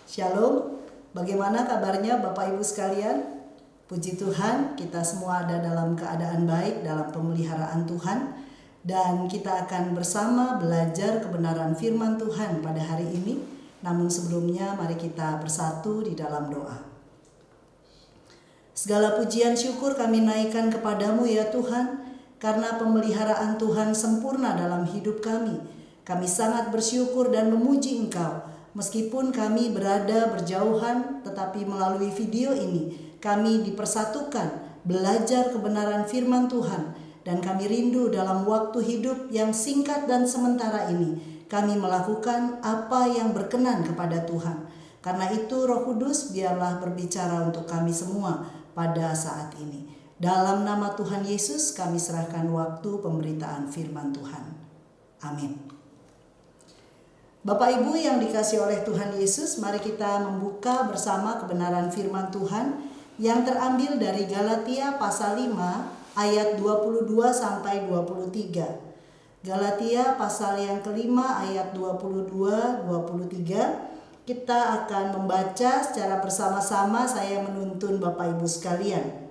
Shalom, bagaimana kabarnya Bapak Ibu sekalian? Puji Tuhan, kita semua ada dalam keadaan baik dalam pemeliharaan Tuhan. Dan kita akan bersama belajar kebenaran firman Tuhan pada hari ini. Namun sebelumnya mari kita bersatu di dalam doa. Segala pujian syukur kami naikkan kepadamu ya Tuhan, karena pemeliharaan Tuhan sempurna dalam hidup kami. Kami sangat bersyukur dan memuji Engkau. Meskipun kami berada berjauhan, tetapi melalui video ini kami dipersatukan belajar kebenaran firman Tuhan. Dan kami rindu dalam waktu hidup yang singkat dan sementara ini kami melakukan apa yang berkenan kepada Tuhan. Karena itu Roh Kudus biarlah berbicara untuk kami semua pada saat ini. Dalam nama Tuhan Yesus kami serahkan waktu pemberitaan firman Tuhan. Amin. Bapak Ibu yang dikasihi oleh Tuhan Yesus, mari kita membuka bersama kebenaran firman Tuhan yang terambil dari Galatia pasal 5 ayat 22 sampai 23. Galatia pasal yang kelima ayat 22-23. Kita akan membaca secara bersama-sama, saya menuntun Bapak Ibu sekalian.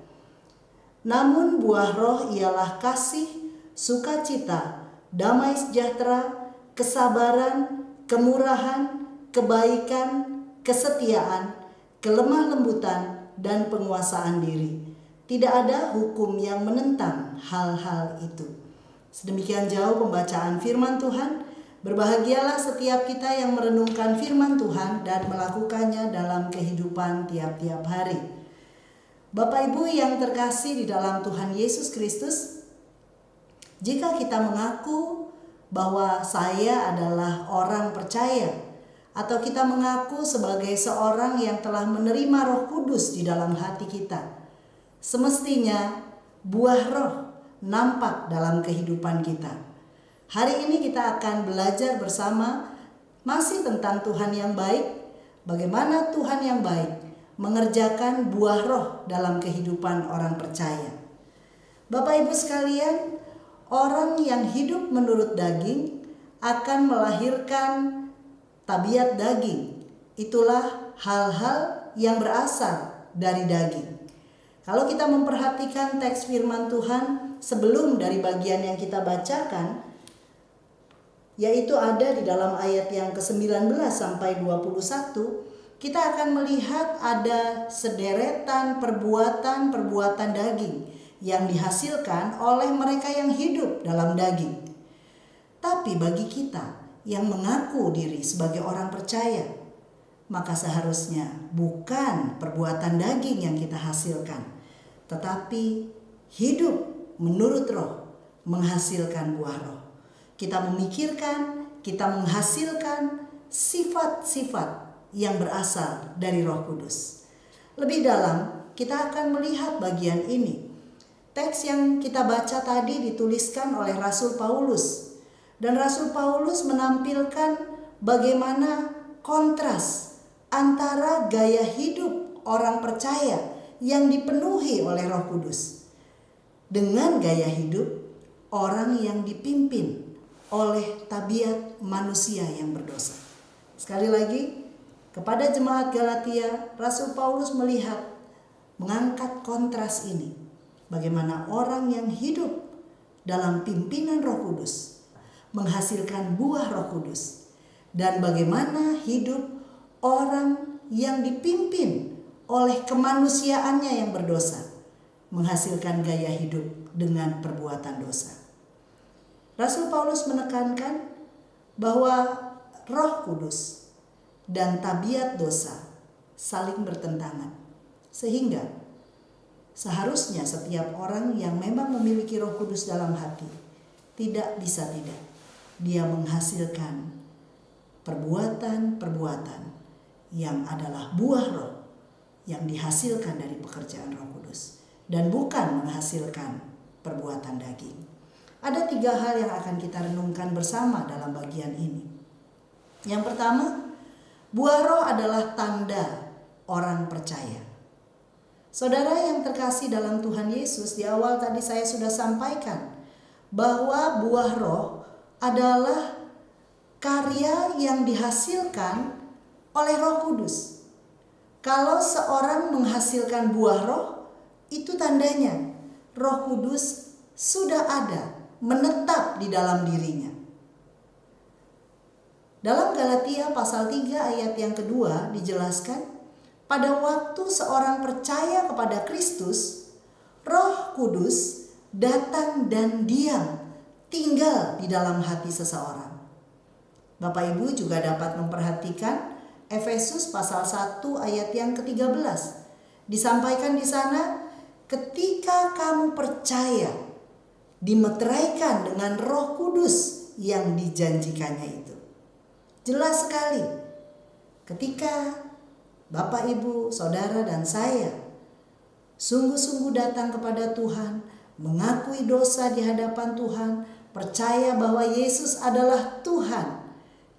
Namun buah roh ialah kasih, sukacita, damai sejahtera, kesabaran, kemurahan, kebaikan, kesetiaan, kelemah lembutan, dan penguasaan diri. Tidak ada hukum yang menentang hal-hal itu. Sedemikian jauh pembacaan firman Tuhan. Berbahagialah setiap kita yang merenungkan firman Tuhan dan melakukannya dalam kehidupan tiap-tiap hari. Bapak Ibu yang terkasih di dalam Tuhan Yesus Kristus, jika kita mengaku bahwa saya adalah orang percaya, atau kita mengaku sebagai seorang yang telah menerima Roh Kudus di dalam hati kita, semestinya buah roh nampak dalam kehidupan kita. Hari ini kita akan belajar bersama masih tentang Tuhan yang baik, bagaimana Tuhan yang baik mengerjakan buah roh dalam kehidupan orang percaya. Bapak Ibu sekalian, orang yang hidup menurut daging akan melahirkan tabiat daging. Itulah hal-hal yang berasal dari daging. Kalau kita memperhatikan teks firman Tuhan sebelum dari bagian yang kita bacakan, yaitu ada di dalam ayat yang ke-19 sampai 21, kita akan melihat ada sederetan perbuatan-perbuatan daging yang dihasilkan oleh mereka yang hidup dalam daging. Tapi bagi kita yang mengaku diri sebagai orang percaya, maka seharusnya bukan perbuatan daging yang kita hasilkan, tetapi hidup menurut roh menghasilkan buah roh. Kita memikirkan, kita menghasilkan sifat-sifat yang berasal dari Roh Kudus. Lebih dalam, kita akan melihat bagian ini. Teks yang kita baca tadi dituliskan oleh Rasul Paulus. Dan Rasul Paulus menampilkan bagaimana kontras antara gaya hidup orang percaya yang dipenuhi oleh Roh Kudus dengan gaya hidup orang yang dipimpin oleh tabiat manusia yang berdosa. Sekali lagi, kepada jemaat Galatia, Rasul Paulus mengangkat kontras ini. Bagaimana orang yang hidup dalam pimpinan Roh Kudus menghasilkan buah Roh Kudus, dan bagaimana hidup orang yang dipimpin oleh kemanusiaannya yang berdosa menghasilkan gaya hidup dengan perbuatan dosa. Rasul Paulus menekankan bahwa Roh Kudus dan tabiat dosa saling bertentangan, sehingga seharusnya setiap orang yang memang memiliki Roh Kudus dalam hati tidak bisa tidak dia menghasilkan perbuatan-perbuatan yang adalah buah roh yang dihasilkan dari pekerjaan Roh Kudus dan bukan menghasilkan perbuatan daging. Ada 3 hal yang akan kita renungkan bersama dalam bagian ini. Yang pertama, buah roh adalah tanda orang percaya. Saudara yang terkasih dalam Tuhan Yesus, di awal tadi saya sudah sampaikan bahwa buah roh adalah karya yang dihasilkan oleh Roh Kudus. Kalau seorang menghasilkan buah roh, itu tandanya Roh Kudus sudah ada, menetap di dalam dirinya. Dalam Galatia pasal 3 ayat yang kedua dijelaskan, pada waktu seorang percaya kepada Kristus, Roh Kudus datang dan diam, tinggal di dalam hati seseorang. Bapak Ibu juga dapat memperhatikan Efesus pasal 1 ayat yang ke-13. Disampaikan di sana, ketika kamu percaya, dimeteraikan dengan Roh Kudus yang dijanjikannya itu. Jelas sekali, ketika Bapak, Ibu, Saudara, dan saya sungguh-sungguh datang kepada Tuhan, mengakui dosa di hadapan Tuhan, percaya bahwa Yesus adalah Tuhan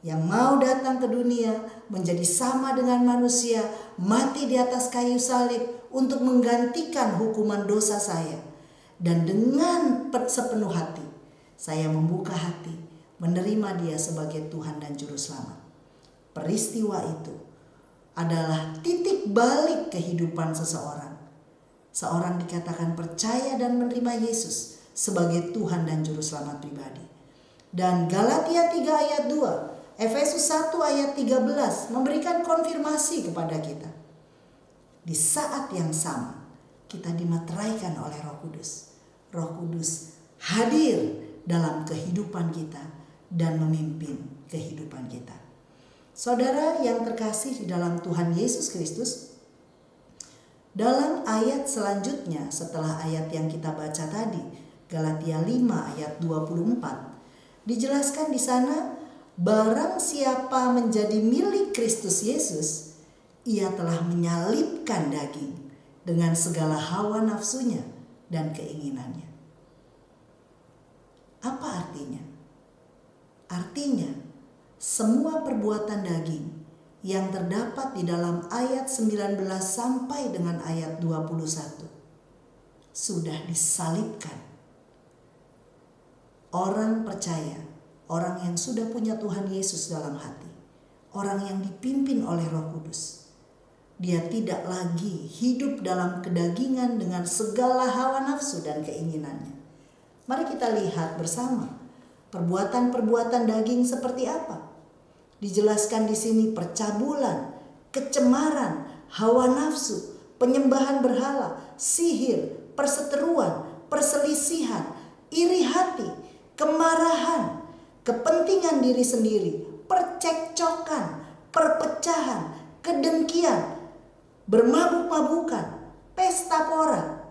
yang mau datang ke dunia, menjadi sama dengan manusia, mati di atas kayu salib untuk menggantikan hukuman dosa saya. Dan dengan sepenuh hati, saya membuka hati, menerima Dia sebagai Tuhan dan Juru Selamat. Peristiwa itu adalah titik balik kehidupan seseorang. Seorang dikatakan percaya dan menerima Yesus sebagai Tuhan dan Juru Selamat pribadi. Dan Galatia 3 ayat 2, Efesus 1 ayat 13 memberikan konfirmasi kepada kita. Di saat yang sama kita dimeteraikan oleh Roh Kudus. Roh Kudus hadir dalam kehidupan kita dan memimpin kehidupan kita. Saudara yang terkasih di dalam Tuhan Yesus Kristus, dalam ayat selanjutnya setelah ayat yang kita baca tadi, Galatia 5 ayat 24, dijelaskan di sana, barang siapa menjadi milik Kristus Yesus, ia telah menyalibkan daging dengan segala hawa nafsunya dan keinginannya. Apa artinya? Artinya, semua perbuatan daging yang terdapat di dalam ayat 19 sampai dengan ayat 21 sudah disalibkan. Orang percaya, orang yang sudah punya Tuhan Yesus dalam hati, orang yang dipimpin oleh Roh Kudus, dia tidak lagi hidup dalam kedagingan dengan segala hawa nafsu dan keinginannya. Mari kita lihat bersama perbuatan-perbuatan daging seperti apa. Dijelaskan di sini percabulan, kecemaran, hawa nafsu, penyembahan berhala, sihir, perseteruan, perselisihan, iri hati, kemarahan, kepentingan diri sendiri, percekcokan, perpecahan, kedengkian, bermabuk-mabukan, pesta pora.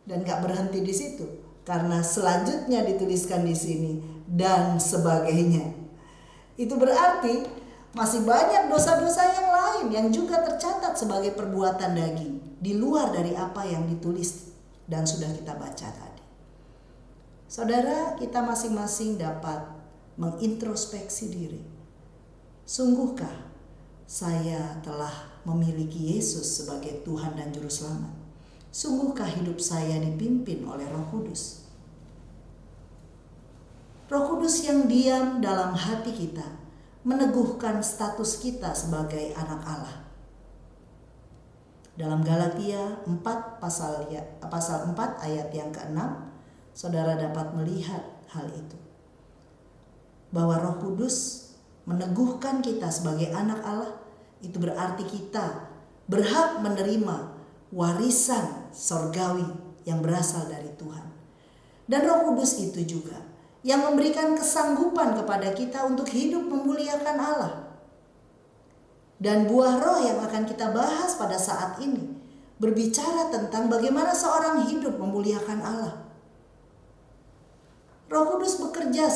Dan gak berhenti di situ, karena selanjutnya dituliskan di sini dan sebagainya. Itu berarti masih banyak dosa-dosa yang lain yang juga tercatat sebagai perbuatan daging di luar dari apa yang ditulis dan sudah kita baca tadi. Saudara, kita masing-masing dapat mengintrospeksi diri. Sungguhkah saya telah memiliki Yesus sebagai Tuhan dan Juru Selamat? Sungguhkah hidup saya dipimpin oleh Roh Kudus? Roh Kudus yang diam dalam hati kita meneguhkan status kita sebagai anak Allah. Dalam Galatia 4 pasal 4 ayat yang ke-6, saudara dapat melihat hal itu. Bahwa Roh Kudus meneguhkan kita sebagai anak Allah, itu berarti kita berhak menerima warisan sorgawi yang berasal dari Tuhan. Dan Roh Kudus itu juga yang memberikan kesanggupan kepada kita untuk hidup memuliakan Allah. Dan buah roh yang akan kita bahas pada saat ini berbicara tentang bagaimana seorang hidup memuliakan Allah. Roh Kudus bekerja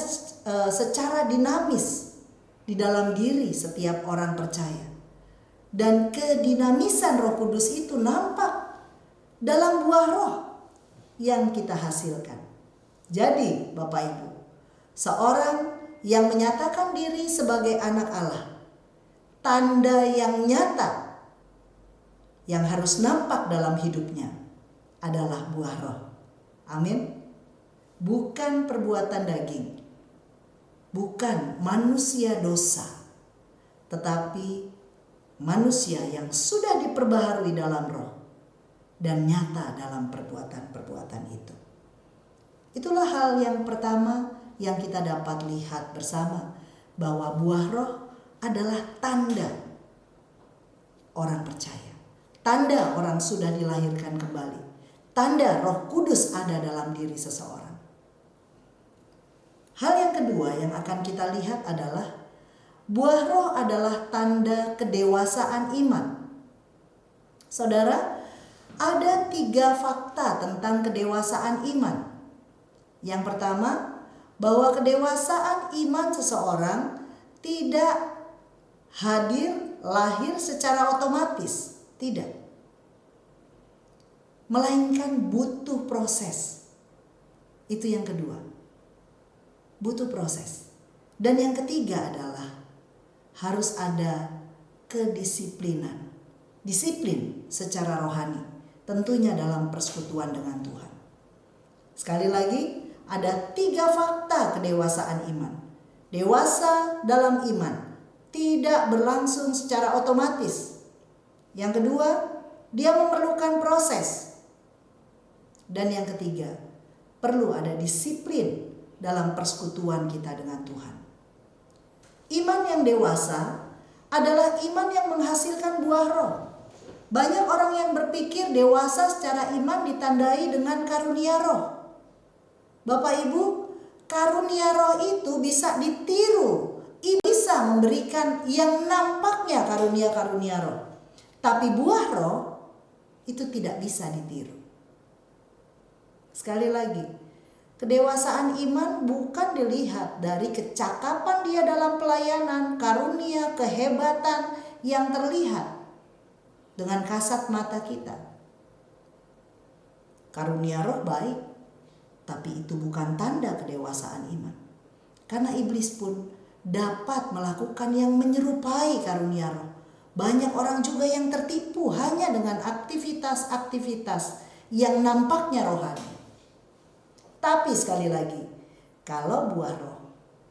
secara dinamis di dalam diri setiap orang percaya. Dan kedinamisan Roh Kudus itu nampak dalam buah roh yang kita hasilkan. Jadi Bapak Ibu, seorang yang menyatakan diri sebagai anak Allah, tanda yang nyata yang harus nampak dalam hidupnya adalah buah roh. Amin. Bukan perbuatan daging, bukan manusia dosa, tetapi manusia yang sudah diperbaharui dalam roh dan nyata dalam perbuatan-perbuatan itu. Itulah hal yang pertama yang kita dapat lihat bersama, bahwa buah roh adalah tanda orang percaya, tanda orang sudah dilahirkan kembali, tanda Roh Kudus ada dalam diri seseorang. Hal yang kedua yang akan kita lihat adalah buah roh adalah tanda kedewasaan iman. Saudara, ada 3 fakta tentang kedewasaan iman. Yang pertama, bahwa kedewasaan iman seseorang tidak lahir secara otomatis, tidak. Melainkan butuh proses. Itu yang kedua. Butuh proses. Dan yang ketiga adalah harus ada kedisiplinan. Disiplin secara rohani, tentunya dalam persekutuan dengan Tuhan. Sekali lagi, ada 3 fakta kedewasaan iman. Dewasa dalam iman tidak berlangsung secara otomatis. Yang kedua, dia memerlukan proses. Dan yang ketiga, perlu ada disiplin dalam persekutuan kita dengan Tuhan. Iman yang dewasa adalah iman yang menghasilkan buah roh. Banyak orang yang berpikir dewasa secara iman ditandai dengan karunia roh. Bapak Ibu, karunia roh itu bisa ditiru. Bisa memberikan yang nampaknya karunia-karunia roh. Tapi buah roh itu tidak bisa ditiru. Sekali lagi, kedewasaan iman bukan dilihat dari kecakapan dia dalam pelayanan, karunia, kehebatan yang terlihat dengan kasat mata kita. Karunia roh baik, tapi itu bukan tanda kedewasaan iman. Karena iblis pun dapat melakukan yang menyerupai karunia roh. Banyak orang juga yang tertipu hanya dengan aktivitas-aktivitas yang nampaknya rohani. Tapi sekali lagi, kalau buah roh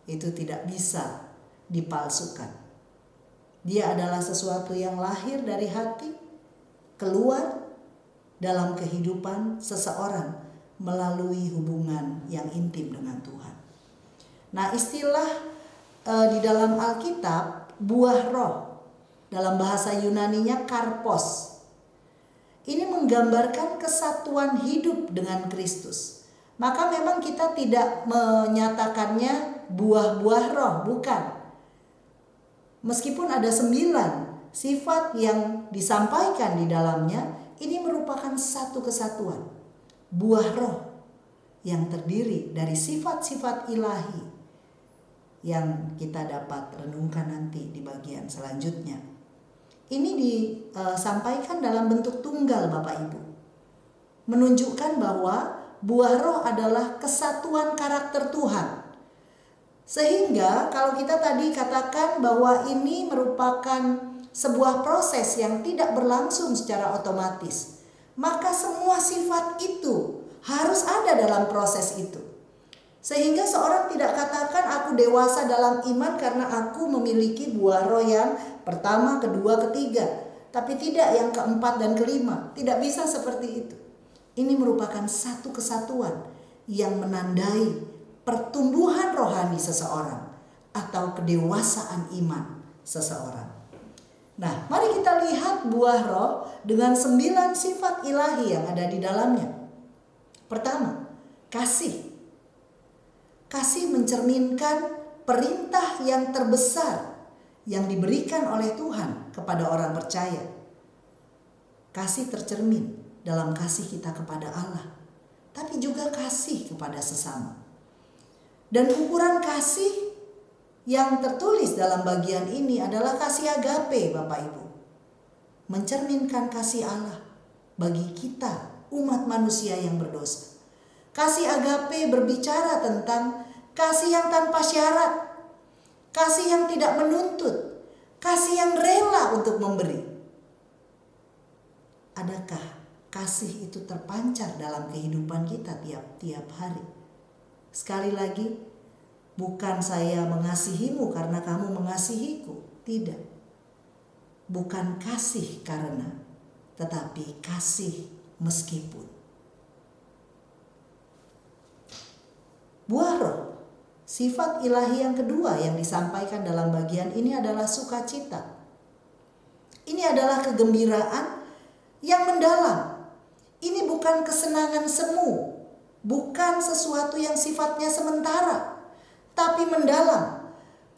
itu tidak bisa dipalsukan. Dia adalah sesuatu yang lahir dari hati, keluar dalam kehidupan seseorang melalui hubungan yang intim dengan Tuhan. Nah, istilah di dalam Alkitab buah roh dalam bahasa Yunaninya karpos. Ini menggambarkan kesatuan hidup dengan Kristus. Maka memang kita tidak menyatakannya buah-buah roh, bukan. Meskipun ada 9 sifat yang disampaikan di dalamnya, ini merupakan satu kesatuan. Buah roh yang terdiri dari sifat-sifat ilahi yang kita dapat renungkan nanti di bagian selanjutnya. Ini disampaikan dalam bentuk tunggal Bapak Ibu. Menunjukkan bahwa buah roh adalah kesatuan karakter Tuhan. Sehingga kalau kita tadi katakan bahwa ini merupakan sebuah proses yang tidak berlangsung secara otomatis, maka semua sifat itu harus ada dalam proses itu. Sehingga seorang tidak katakan aku dewasa dalam iman karena aku memiliki buah roh yang pertama, kedua, ketiga. Tapi tidak yang keempat dan kelima. Tidak bisa seperti itu. Ini merupakan satu kesatuan yang menandai pertumbuhan rohani seseorang atau kedewasaan iman seseorang. Nah, mari kita lihat buah roh dengan 9 sifat ilahi yang ada di dalamnya. Pertama, kasih. Kasih mencerminkan perintah yang terbesar yang diberikan oleh Tuhan kepada orang percaya. Kasih tercermin dalam kasih kita kepada Allah, tapi juga kasih kepada sesama. Dan ukuran kasih yang tertulis dalam bagian ini adalah kasih agape, Bapak Ibu. Mencerminkan kasih Allah bagi kita, umat manusia yang berdosa. Kasih agape berbicara tentang kasih yang tanpa syarat, kasih yang tidak menuntut, kasih yang rela untuk memberi. Adakah kasih itu terpancar dalam kehidupan kita tiap-tiap hari? Sekali lagi, bukan saya mengasihimu karena kamu mengasihiku, tidak. bukan kasih karena, tetapi kasih meskipun. Buah roh, sifat ilahi yang kedua yang disampaikan dalam bagian ini adalah sukacita. Ini adalah kegembiraan yang mendalam. Ini bukan kesenangan semu, bukan sesuatu yang sifatnya sementara, tapi mendalam.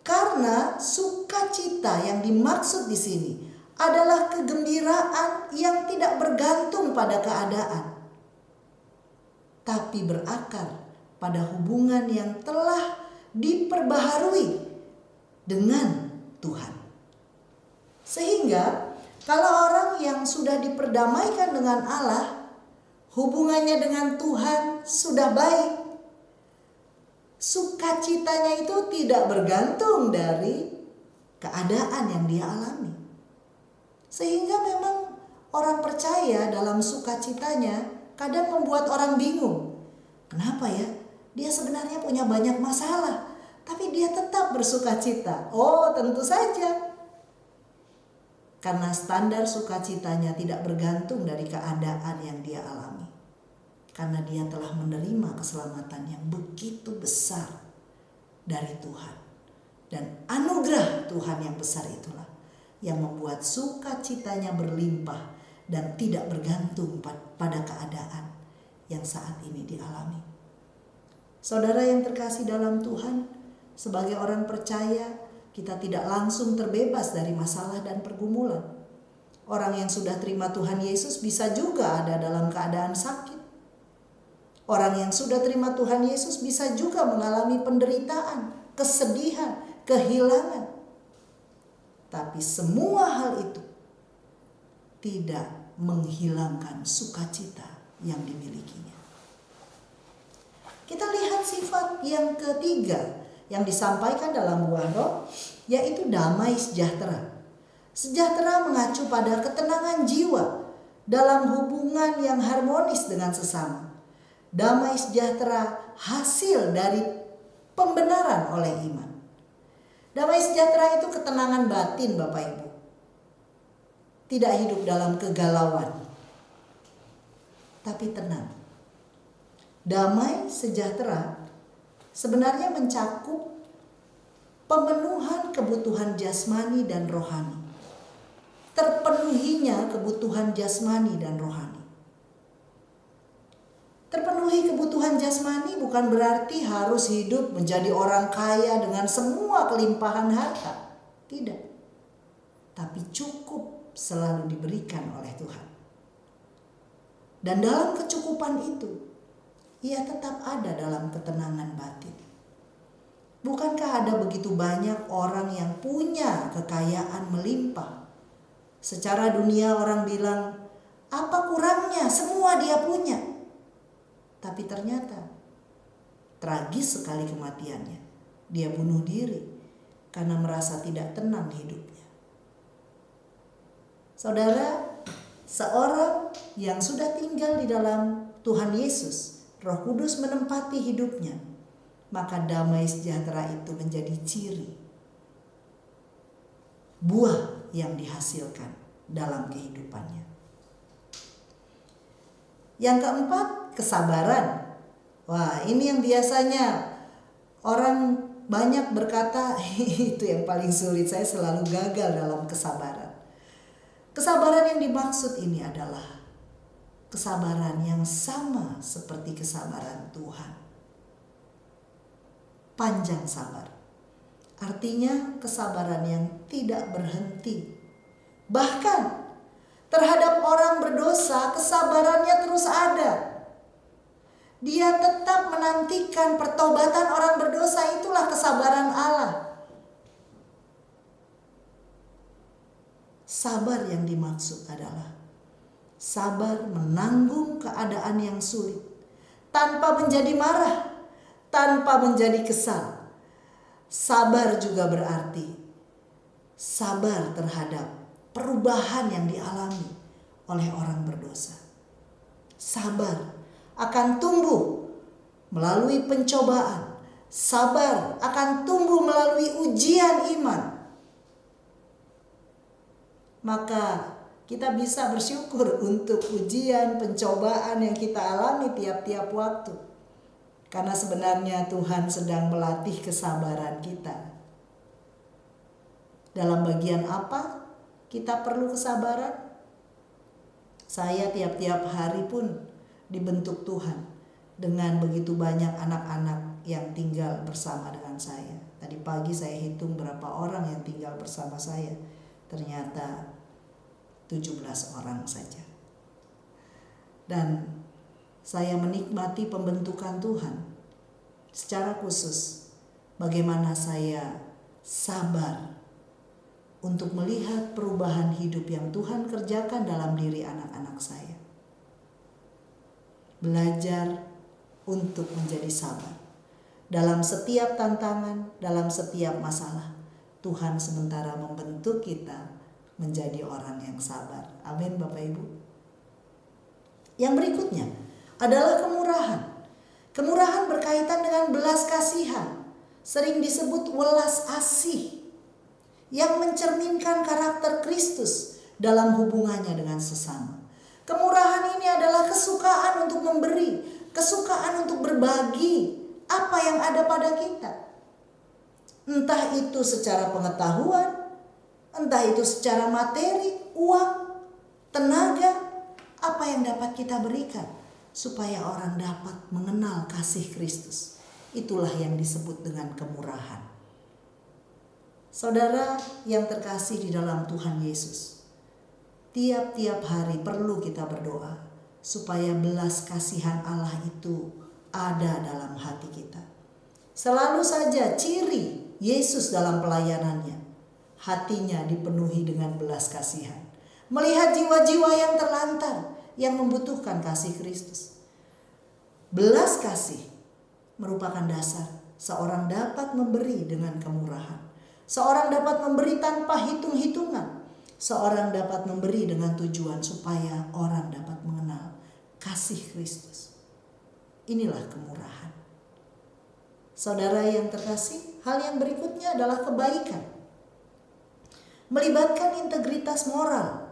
Karena sukacita yang dimaksud di sini adalah kegembiraan yang tidak bergantung pada keadaan, tapi berakar pada hubungan yang telah diperbaharui dengan Tuhan. Sehingga kalau orang yang sudah diperdamaikan dengan Allah, hubungannya dengan Tuhan sudah baik, sukacitanya itu tidak bergantung dari keadaan yang dia alami. Sehingga memang orang percaya dalam sukacitanya kadang membuat orang bingung. Kenapa ya? Dia sebenarnya punya banyak masalah, tapi dia tetap bersukacita. Oh, tentu saja. Karena standar sukacitanya tidak bergantung dari keadaan yang dia alami. Karena dia telah menerima keselamatan yang begitu besar dari Tuhan. Dan anugerah Tuhan yang besar itulah yang membuat sukacitanya berlimpah dan tidak bergantung pada keadaan yang saat ini dialami. Saudara yang terkasih dalam Tuhan, sebagai orang percaya, kita tidak langsung terbebas dari masalah dan pergumulan. Orang yang sudah terima Tuhan Yesus bisa juga ada dalam keadaan sakit. Orang yang sudah terima Tuhan Yesus bisa juga mengalami penderitaan, kesedihan, kehilangan. Tapi semua hal itu tidak menghilangkan sukacita yang dimilikinya. Kita lihat sifat yang ketiga yang disampaikan dalam buah roh, yaitu damai sejahtera. Sejahtera mengacu pada ketenangan jiwa dalam hubungan yang harmonis dengan sesama. Damai sejahtera hasil dari pembenaran oleh iman. Damai sejahtera itu ketenangan batin, Bapak Ibu. Tidak hidup dalam kegalauan, tapi tenang. Damai sejahtera sebenarnya mencakup pemenuhan kebutuhan jasmani dan rohani. Terpenuhinya kebutuhan jasmani dan rohani. Terpenuhi kebutuhan jasmani bukan berarti harus hidup menjadi orang kaya dengan semua kelimpahan harta. Tidak. Tapi cukup selalu diberikan oleh Tuhan. Dan dalam kecukupan itu, ia tetap ada dalam ketenangan batin. Bukankah ada begitu banyak orang yang punya kekayaan melimpah? Secara dunia orang bilang, apa kurangnya? Semua dia punya. Tapi ternyata tragis sekali kematiannya. Dia bunuh diri karena merasa tidak tenang hidupnya. Saudara, seorang yang sudah tinggal di dalam Tuhan Yesus, Roh Kudus menempati hidupnya, maka damai sejahtera itu menjadi ciri buah yang dihasilkan dalam kehidupannya. Yang keempat, kesabaran. Wah, ini yang biasanya orang banyak berkata, itu yang paling sulit, saya selalu gagal dalam kesabaran. Kesabaran yang dimaksud ini adalah kesabaran yang sama seperti kesabaran Tuhan. Panjang sabar. Artinya kesabaran yang tidak berhenti. Bahkan terhadap orang berdosa kesabarannya terus ada. Dia tetap menantikan pertobatan orang berdosa, itulah kesabaran Allah. Sabar yang dimaksud adalah sabar menanggung keadaan yang sulit tanpa menjadi marah, tanpa menjadi kesal. Sabar juga berarti sabar terhadap perubahan yang dialami oleh orang berdosa. Sabar akan tumbuh melalui pencobaan. Sabar akan tumbuh melalui ujian iman. maka kita bisa bersyukur untuk ujian, pencobaan yang kita alami tiap-tiap waktu. Karena sebenarnya Tuhan sedang melatih kesabaran kita. Dalam bagian apa kita perlu kesabaran? Saya tiap-tiap hari pun dibentuk Tuhan dengan begitu banyak anak-anak yang tinggal bersama dengan saya. Tadi pagi saya hitung berapa orang yang tinggal bersama saya. Ternyata 17 orang saja. Dan saya menikmati pembentukan Tuhan secara khusus. Bagaimana saya sabar untuk melihat perubahan hidup yang Tuhan kerjakan dalam diri anak-anak saya. Belajar untuk menjadi sabar. Dalam setiap tantangan, dalam setiap masalah, Tuhan sementara membentuk kita menjadi orang yang sabar. Amin Bapak Ibu. Yang berikutnya adalah kemurahan. Kemurahan berkaitan dengan belas kasihan. Sering disebut welas asih. Yang mencerminkan karakter Kristus dalam hubungannya dengan sesama. Kemurahan ini adalah kesukaan untuk memberi, kesukaan untuk berbagi apa yang ada pada kita. Entah itu secara pengetahuan, entah itu secara materi, uang, tenaga, apa yang dapat kita berikan supaya orang dapat mengenal kasih Kristus. Itulah yang disebut dengan kemurahan. Saudara yang terkasih di dalam Tuhan Yesus, tiap-tiap hari perlu kita berdoa supaya belas kasihan Allah itu ada dalam hati kita. Selalu saja ciri Yesus dalam pelayanannya, hatinya dipenuhi dengan belas kasihan. Melihat jiwa-jiwa yang terlantar, yang membutuhkan kasih Kristus. Belas kasih merupakan dasar seorang dapat memberi dengan kemurahan. Seorang dapat memberi tanpa hitung-hitungan. Seorang dapat memberi dengan tujuan supaya orang dapat mengenal kasih Kristus. Inilah kemurahan. Saudara yang terkasih, hal yang berikutnya adalah kebaikan. Melibatkan integritas moral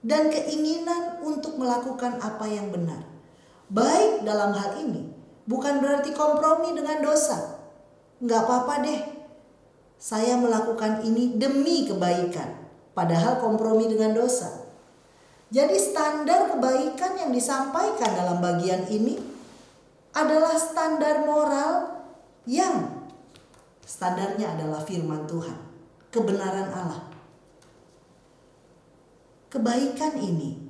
dan keinginan untuk melakukan apa yang benar. Baik dalam hal ini bukan berarti kompromi dengan dosa. Enggak apa-apa deh, saya melakukan ini demi kebaikan, padahal kompromi dengan dosa. Jadi standar kebaikan yang disampaikan dalam bagian ini adalah standar moral yang standarnya adalah firman Tuhan, kebenaran Allah. Kebaikan ini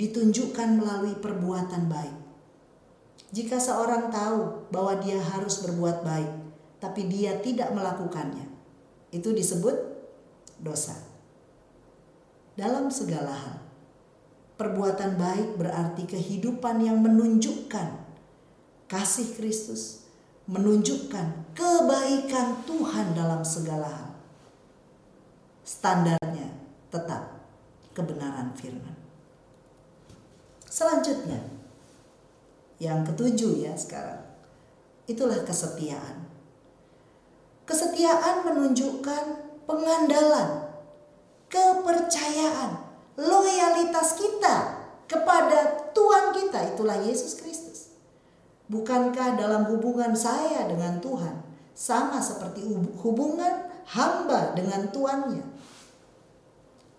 ditunjukkan melalui perbuatan baik. Jika seorang tahu bahwa dia harus berbuat baik, tapi dia tidak melakukannya, itu disebut dosa. Dalam segala hal, perbuatan baik berarti kehidupan yang menunjukkan kasih Kristus, menunjukkan kebaikan Tuhan dalam segala hal. Standarnya tetap kebenaran firman. Selanjutnya, yang ketujuh ya sekarang, itulah kesetiaan. Kesetiaan menunjukkan pengandalan, kepercayaan, loyalitas kita kepada Tuhan kita, itulah Yesus Kristus. Bukankah dalam hubungan saya dengan Tuhan sama seperti hubungan hamba dengan tuannya?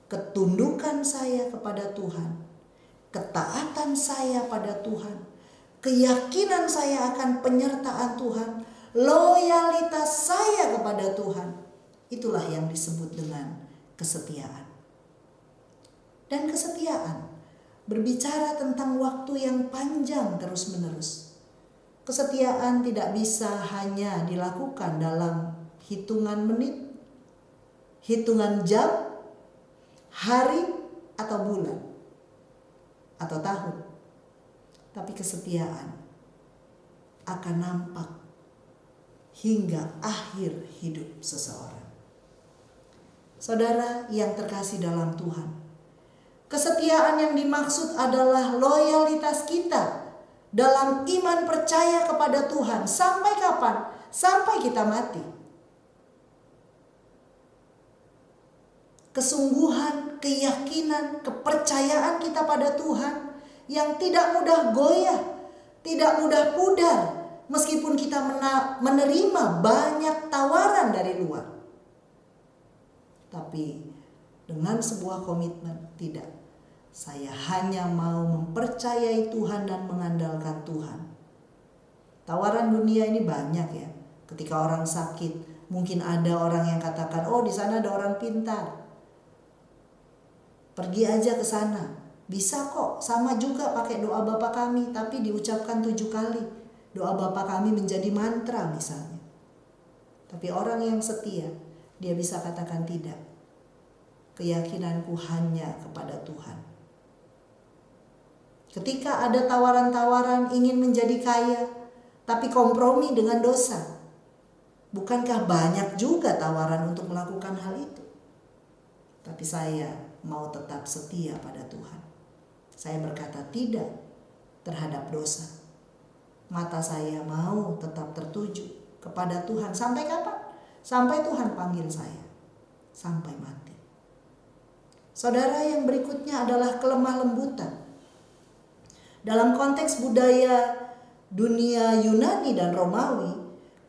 Ketundukan saya kepada Tuhan, ketaatan saya pada Tuhan, keyakinan saya akan penyertaan Tuhan, loyalitas saya kepada Tuhan, itulah yang disebut dengan kesetiaan. Dan kesetiaan berbicara tentang waktu yang panjang terus-menerus. Kesetiaan tidak bisa hanya dilakukan dalam hitungan menit, hitungan jam, hari, atau bulan, atau tahun. Tapi kesetiaan akan nampak hingga akhir hidup seseorang. Saudara yang terkasih dalam Tuhan, kesetiaan yang dimaksud adalah loyalitas kita dalam iman percaya kepada Tuhan. Sampai kapan? Sampai kita mati. kesungguhan, keyakinan, kepercayaan kita pada Tuhan yang tidak mudah goyah, tidak mudah pudar meskipun kita menerima banyak tawaran dari luar. Tapi dengan sebuah komitmen, tidak. Saya hanya mau mempercayai Tuhan dan mengandalkan Tuhan. Tawaran dunia ini banyak ya. Ketika orang sakit, mungkin ada orang yang katakan, oh di sana ada orang pintar, pergi aja ke sana. Bisa kok, sama juga pakai doa Bapa Kami, tapi diucapkan 7 kali. Doa Bapa Kami menjadi mantra misalnya. Tapi orang yang setia, dia bisa katakan tidak. Keyakinanku hanya kepada Tuhan. Ketika ada tawaran-tawaran ingin menjadi kaya, tapi kompromi dengan dosa, bukankah banyak juga tawaran untuk melakukan hal itu? Tapi saya mau tetap setia pada Tuhan. Saya berkata tidak terhadap dosa. Mata saya mau tetap tertuju kepada Tuhan. Sampai kapan? Sampai Tuhan panggil saya. Sampai mati. Saudara, yang berikutnya adalah kelemah lembutan. Dalam konteks budaya dunia Yunani dan Romawi,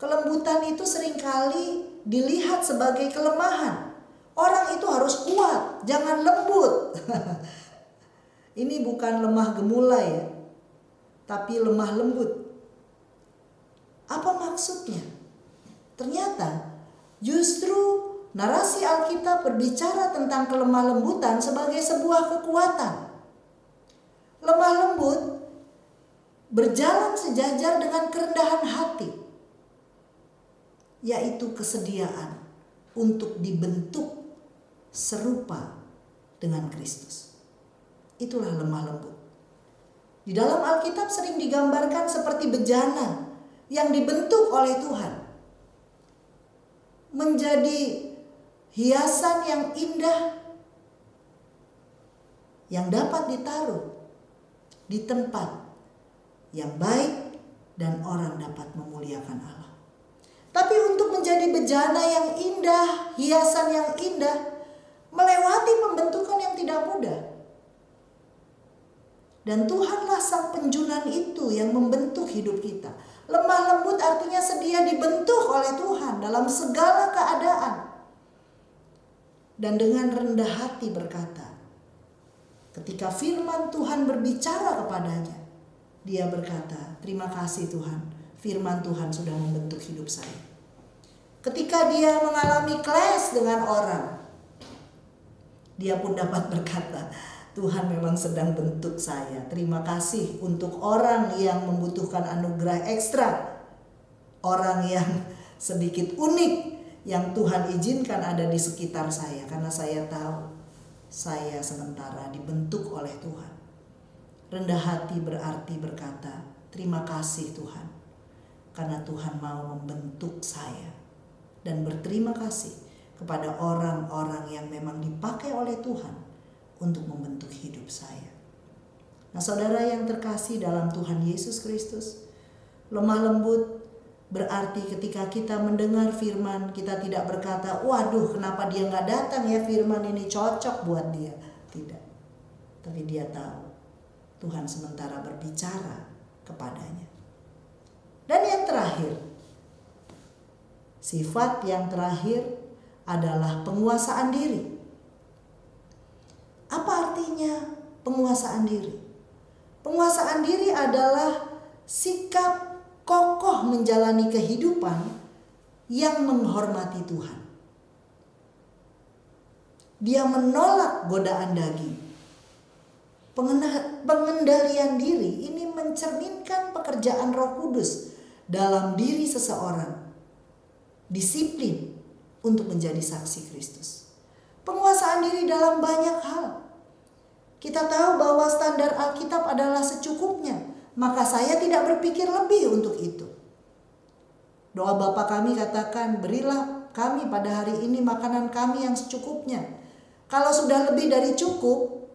kelembutan itu seringkali dilihat sebagai kelemahan. Orang itu harus kuat, jangan lembut. Ini bukan lemah gemulai ya, tapi lemah lembut. Apa maksudnya? Ternyata justru narasi Alkitab berbicara tentang kelemah lembutan sebagai sebuah kekuatan. Lemah lembut berjalan sejajar dengan kerendahan hati, yaitu kesediaan untuk dibentuk serupa dengan Kristus. Itulah lemah lembut. Di dalam Alkitab sering digambarkan seperti bejana yang dibentuk oleh Tuhan, menjadi hiasan yang indah yang dapat ditaruh di tempat yang baik dan orang dapat memuliakan Allah. Tapi untuk menjadi bejana yang indah, hiasan yang indah, melewati pembentukan yang tidak mudah. Dan Tuhanlah sang penjunan itu yang membentuk hidup kita. Lemah lembut artinya sedia dibentuk oleh Tuhan dalam segala keadaan. Dan dengan rendah hati berkata, ketika firman Tuhan berbicara kepadanya, dia berkata, terima kasih Tuhan, firman Tuhan sudah membentuk hidup saya. Ketika dia mengalami clash dengan orang, dia pun dapat berkata, Tuhan memang sedang bentuk saya. Terima kasih untuk orang yang membutuhkan anugerah ekstra, orang yang sedikit unik yang Tuhan izinkan ada di sekitar saya, karena saya tahu saya sementara dibentuk oleh Tuhan. Rendah hati berarti berkata, terima kasih Tuhan, karena Tuhan mau membentuk saya. Dan berterima kasih kepada orang-orang yang memang dipakai oleh Tuhan untuk membentuk hidup saya. Nah, saudara yang terkasih dalam Tuhan Yesus Kristus, lemah lembut berarti ketika kita mendengar firman, kita tidak berkata, waduh kenapa dia gak datang ya, firman ini cocok buat dia. Tidak. Tapi dia tahu Tuhan sementara berbicara kepadanya. Dan yang terakhir, sifat yang terakhir adalah penguasaan diri. Apa artinya penguasaan diri? Penguasaan diri adalah sikap kokoh menjalani kehidupan yang menghormati Tuhan. Dia menolak godaan daging. Pengendalian diri ini mencerminkan pekerjaan Roh Kudus dalam diri seseorang. Disiplin untuk menjadi saksi Kristus. Penguasaan diri dalam banyak hal. Kita tahu bahwa standar Alkitab adalah secukupnya, maka saya tidak berpikir lebih untuk itu. Doa Bapa kami katakan, berilah kami pada hari ini makanan kami yang secukupnya. Kalau sudah lebih dari cukup,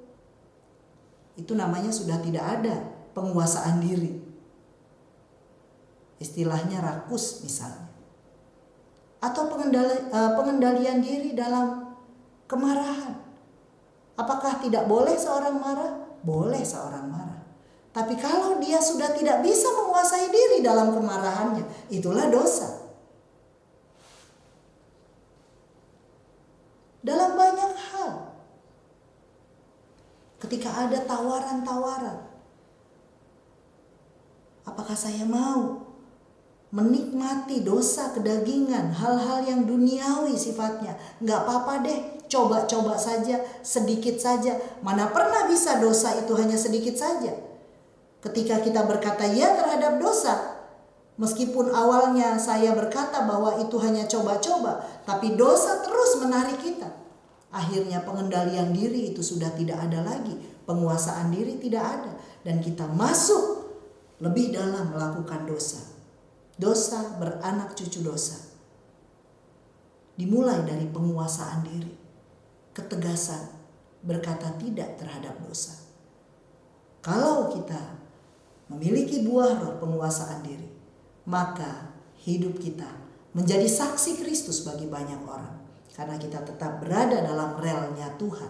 itu namanya sudah tidak ada penguasaan diri. Istilahnya rakus misalnya. Atau pengendalian diri dalam kemarahan. Apakah tidak boleh seorang marah? Boleh seorang marah. Tapi kalau dia sudah tidak bisa menguasai diri dalam kemarahannya, itulah dosa. Dalam banyak hal, ketika ada tawaran-tawaran, apakah saya mau menikmati dosa kedagingan, hal-hal yang duniawi sifatnya? Nggak apa-apa deh, coba-coba saja, sedikit saja. Mana pernah bisa dosa itu hanya sedikit saja. Ketika kita berkata ya terhadap dosa, meskipun awalnya saya berkata bahwa itu hanya coba-coba, tapi dosa terus menarik kita. Akhirnya pengendalian diri itu sudah tidak ada lagi, penguasaan diri tidak ada, dan kita masuk lebih dalam melakukan dosa. Dosa beranak cucu dosa. Dimulai dari penguasaan diri, ketegasan berkata tidak terhadap dosa. Kalau kita memiliki buah roh penguasaan diri, maka hidup kita menjadi saksi Kristus bagi banyak orang. Karena kita tetap berada dalam relnya Tuhan.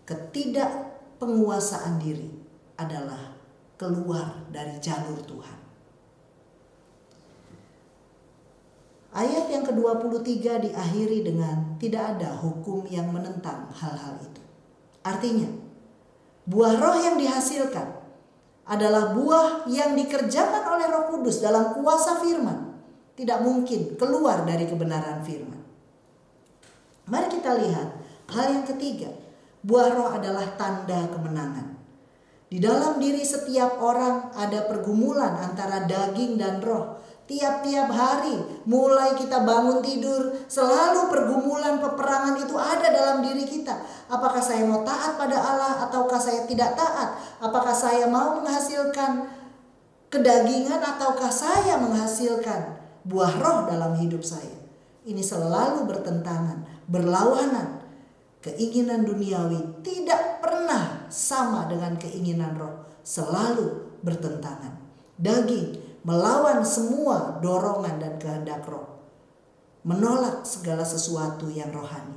Ketidakpenguasaan diri adalah keluar dari jalur Tuhan. Ayat yang ke-23 diakhiri dengan tidak ada hukum yang menentang hal-hal itu. Artinya, buah roh yang dihasilkan adalah buah yang dikerjakan oleh Roh Kudus dalam kuasa firman. Tidak mungkin keluar dari kebenaran firman. Mari kita lihat hal yang ketiga. Buah roh adalah tanda kemenangan. Di dalam diri setiap orang ada pergumulan antara daging dan roh. Tiap-tiap hari mulai kita bangun tidur, selalu pergumulan peperangan itu ada dalam diri kita. Apakah saya mau taat pada Allah ataukah saya tidak taat? Apakah saya mau menghasilkan kedagingan ataukah saya menghasilkan buah roh dalam hidup saya? Ini selalu bertentangan, berlawanan. Keinginan duniawi tidak pernah sama dengan keinginan roh, selalu bertentangan. Daging melawan semua dorongan dan kehendak roh, menolak segala sesuatu yang rohani.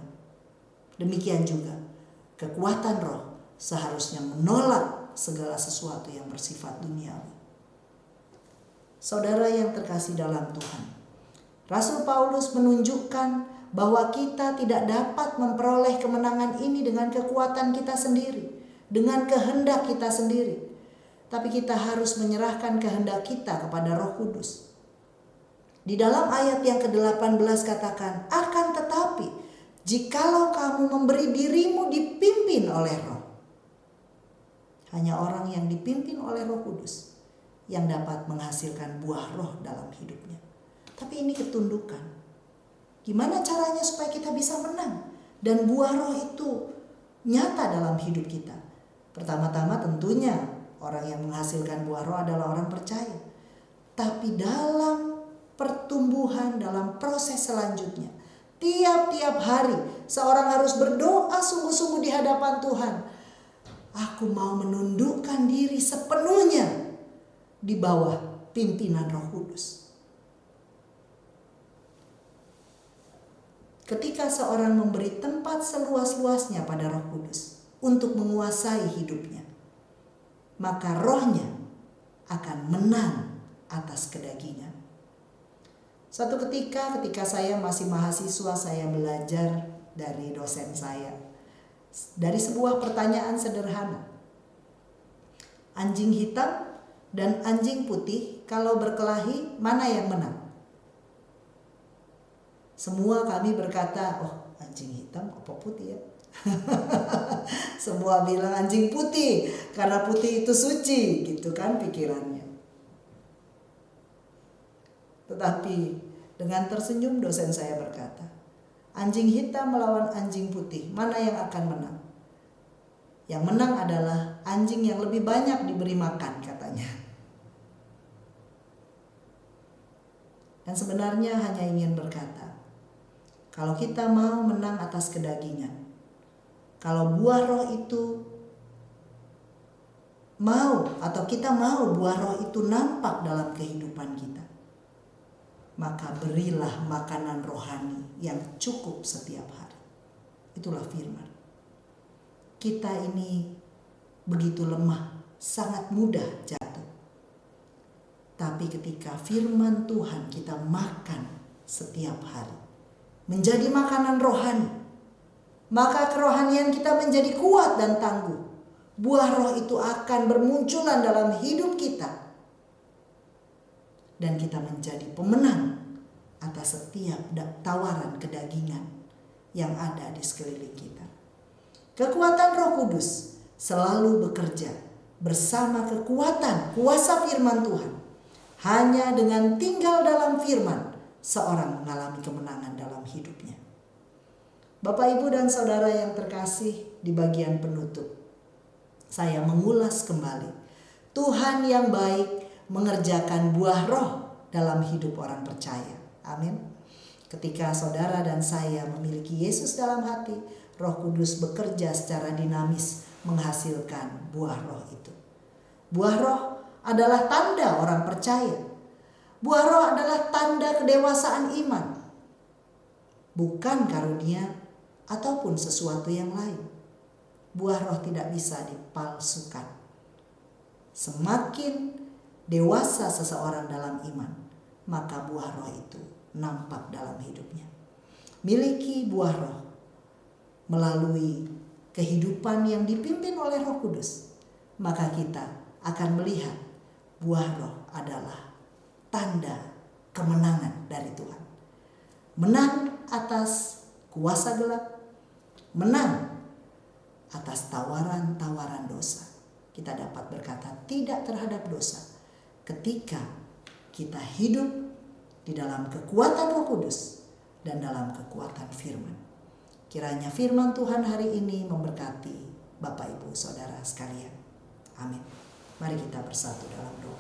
Demikian juga kekuatan roh seharusnya menolak segala sesuatu yang bersifat duniawi. Saudara yang terkasih dalam Tuhan, Rasul Paulus menunjukkan bahwa kita tidak dapat memperoleh kemenangan ini dengan kekuatan kita sendiri, dengan kehendak kita sendiri. Tapi kita harus menyerahkan kehendak kita kepada Roh Kudus. Di dalam ayat yang ke-18 katakan, akan tetapi jikalau kamu memberi dirimu dipimpin oleh roh. Hanya orang yang dipimpin oleh Roh Kudus yang dapat menghasilkan buah roh dalam hidupnya. Tapi ini ketundukan. Gimana caranya supaya kita bisa menang dan buah roh itu nyata dalam hidup kita? Pertama-tama tentunya orang yang menghasilkan buah roh adalah orang percaya. Tapi dalam pertumbuhan, dalam proses selanjutnya, tiap-tiap hari seorang harus berdoa sungguh-sungguh di hadapan Tuhan. Aku mau menundukkan diri sepenuhnya di bawah pimpinan Roh Kudus. Ketika seorang memberi tempat seluas-luasnya pada Roh Kudus untuk menguasai hidupnya, maka rohnya akan menang atas kedagingan. Suatu ketika saya masih mahasiswa, saya belajar dari dosen saya. Dari sebuah pertanyaan sederhana. Anjing hitam dan anjing putih kalau berkelahi, mana yang menang? Semua kami berkata, oh anjing hitam apa putih ya? Semua bilang anjing putih karena putih itu suci, gitu kan pikirannya. Tetapi dengan tersenyum dosen saya berkata, anjing hitam melawan anjing putih, mana yang akan menang? Yang menang adalah anjing yang lebih banyak diberi makan, katanya. Dan sebenarnya hanya ingin berkata, kalau kita mau menang atas kedagingan, kalau buah roh itu mau atau kita mau buah roh itu nampak dalam kehidupan kita, maka berilah makanan rohani yang cukup setiap hari. Itulah firman. Kita ini begitu lemah, sangat mudah jatuh. Tapi ketika firman Tuhan kita makan setiap hari, menjadi makanan rohani, maka kerohanian kita menjadi kuat dan tangguh. Buah roh itu akan bermunculan dalam hidup kita. Dan kita menjadi pemenang atas setiap tawaran kedagingan yang ada di sekeliling kita. Kekuatan Roh Kudus selalu bekerja bersama kekuatan kuasa firman Tuhan. Hanya dengan tinggal dalam firman, seorang mengalami kemenangan dalam hidupnya. Bapak, Ibu, dan Saudara yang terkasih, di bagian penutup, saya mengulas kembali. Tuhan yang baik mengerjakan buah roh dalam hidup orang percaya. Amin. Ketika saudara dan saya memiliki Yesus dalam hati, Roh Kudus bekerja secara dinamis menghasilkan buah roh itu. Buah roh adalah tanda orang percaya. Buah roh adalah tanda kedewasaan iman. Bukan karunia ataupun sesuatu yang lain. Buah roh tidak bisa dipalsukan. Semakin dewasa seseorang dalam iman, maka buah roh itu nampak dalam hidupnya. Miliki buah roh melalui kehidupan yang dipimpin oleh Roh Kudus, maka kita akan melihat buah roh adalah tanda kemenangan dari Tuhan. Menang atas kuasa gelap, menang atas tawaran-tawaran dosa. Kita dapat berkata tidak terhadap dosa ketika kita hidup di dalam kekuatan Roh Kudus dan dalam kekuatan firman. Kiranya firman Tuhan hari ini memberkati Bapak, Ibu, Saudara sekalian. Amin. Mari kita bersatu dalam doa.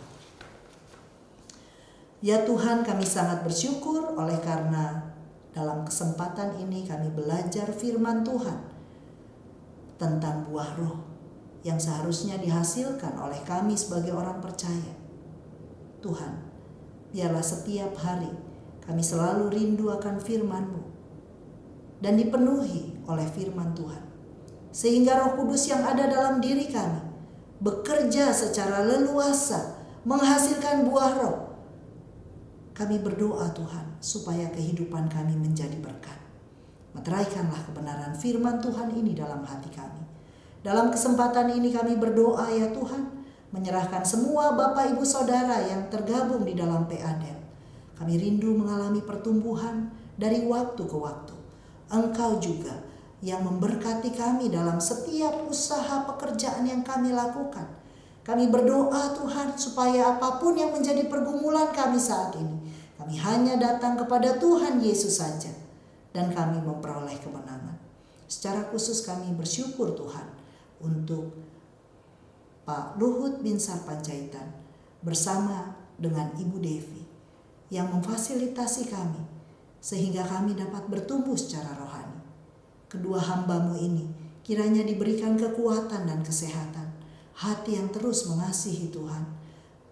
Ya Tuhan, kami sangat bersyukur oleh karena dalam kesempatan ini kami belajar firman Tuhan tentang buah roh yang seharusnya dihasilkan oleh kami sebagai orang percaya. Tuhan, biarlah setiap hari kami selalu rindu akan firman-Mu dan dipenuhi oleh firman Tuhan. Sehingga Roh Kudus yang ada dalam diri kami bekerja secara leluasa menghasilkan buah roh. Kami berdoa Tuhan supaya kehidupan kami menjadi berkat. Meteraikanlah kebenaran firman Tuhan ini dalam hati kami. Dalam kesempatan ini kami berdoa ya Tuhan, menyerahkan semua Bapak, Ibu, Saudara yang tergabung di dalam PADEL. Kami rindu mengalami pertumbuhan dari waktu ke waktu. Engkau juga yang memberkati kami dalam setiap usaha pekerjaan yang kami lakukan. Kami berdoa Tuhan supaya apapun yang menjadi pergumulan kami saat ini, kami hanya datang kepada Tuhan Yesus saja dan kami memperoleh kemenangan. Secara khusus kami bersyukur Tuhan untuk Pak Luhut Binsar Panjaitan bersama dengan Ibu Devi yang memfasilitasi kami sehingga kami dapat bertumbuh secara rohani. Kedua hamba-Mu ini kiranya diberikan kekuatan dan kesehatan, hati yang terus mengasihi Tuhan.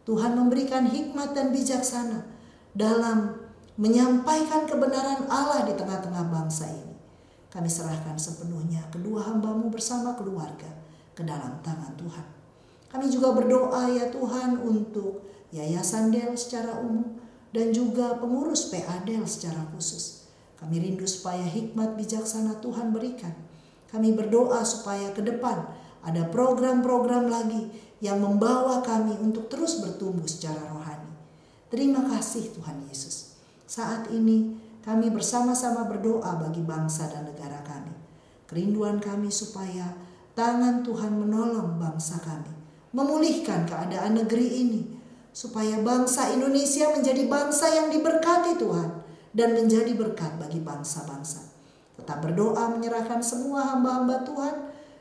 Tuhan memberikan hikmat dan bijaksana dalam menyampaikan kebenaran Allah di tengah-tengah bangsa ini. Kami serahkan sepenuhnya kedua hamba-Mu bersama keluarga ke dalam tangan Tuhan. Kami juga berdoa ya Tuhan untuk Yayasan DEL secara umum dan juga pengurus PADEL secara khusus. Kami rindu supaya hikmat bijaksana Tuhan berikan. Kami berdoa supaya ke depan ada program-program lagi yang membawa kami untuk terus bertumbuh secara rohani. Terima kasih Tuhan Yesus. Saat ini kami bersama-sama berdoa bagi bangsa dan negara kami. Kerinduan kami supaya tangan Tuhan menolong bangsa kami, memulihkan keadaan negeri ini, supaya bangsa Indonesia menjadi bangsa yang diberkati Tuhan dan menjadi berkat bagi bangsa-bangsa. Tetap berdoa menyerahkan semua hamba-hamba Tuhan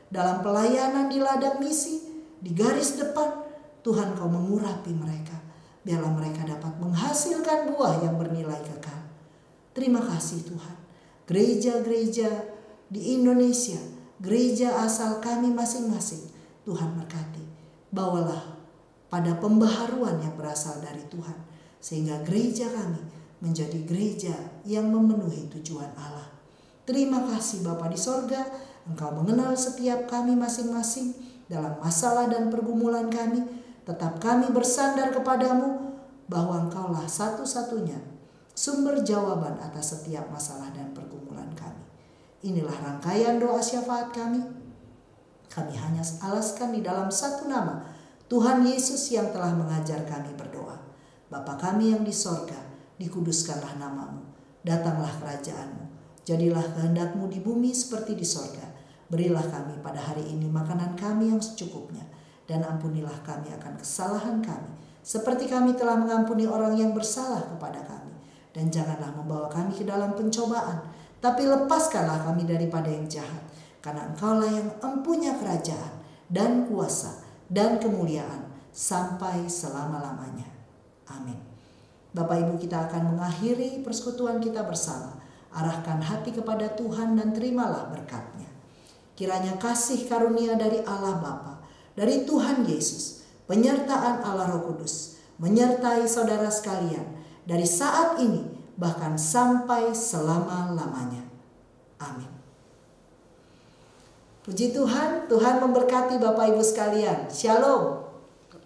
dalam pelayanan di ladang misi, di garis depan. Tuhan Kau mengurapi mereka, biarlah mereka dapat menghasilkan buah yang bernilai kekal. Terima kasih Tuhan. Gereja-gereja di Indonesia, gereja asal kami masing-masing, Tuhan berkati. Bawalah pada pembaharuan yang berasal dari Tuhan, sehingga gereja kami menjadi gereja yang memenuhi tujuan Allah. Terima kasih Bapa di sorga, Engkau mengenal setiap kami masing-masing dalam masalah dan pergumulan kami. Tetap kami bersandar kepadamu bahwa Engkaulah satu-satunya sumber jawaban atas setiap masalah dan pergumulan kami. Inilah rangkaian doa syafaat kami. Kami hanya alaskan di dalam satu nama, Tuhan Yesus yang telah mengajar kami berdoa. Bapa kami yang di sorga, dikuduskanlah namamu, datanglah kerajaanmu, jadilah kehendak-Mu di bumi seperti di sorga. Berilah kami pada hari ini makanan kami yang secukupnya, dan ampunilah kami akan kesalahan kami, seperti kami telah mengampuni orang yang bersalah kepada kami. Dan janganlah membawa kami ke dalam pencobaan, tapi lepaskanlah kami daripada yang jahat. Karena Engkaulah yang empunya kerajaan dan kuasa dan kemuliaan sampai selama-lamanya. Amin. Bapak Ibu, kita akan mengakhiri persekutuan kita bersama. Arahkan hati kepada Tuhan dan terimalah berkat-Nya. Kiranya kasih karunia dari Allah Bapa, dari Tuhan Yesus, penyertaan Allah Roh Kudus, menyertai saudara sekalian dari saat ini bahkan sampai selama-lamanya. Amin. Puji Tuhan, Tuhan memberkati Bapak Ibu sekalian. Shalom.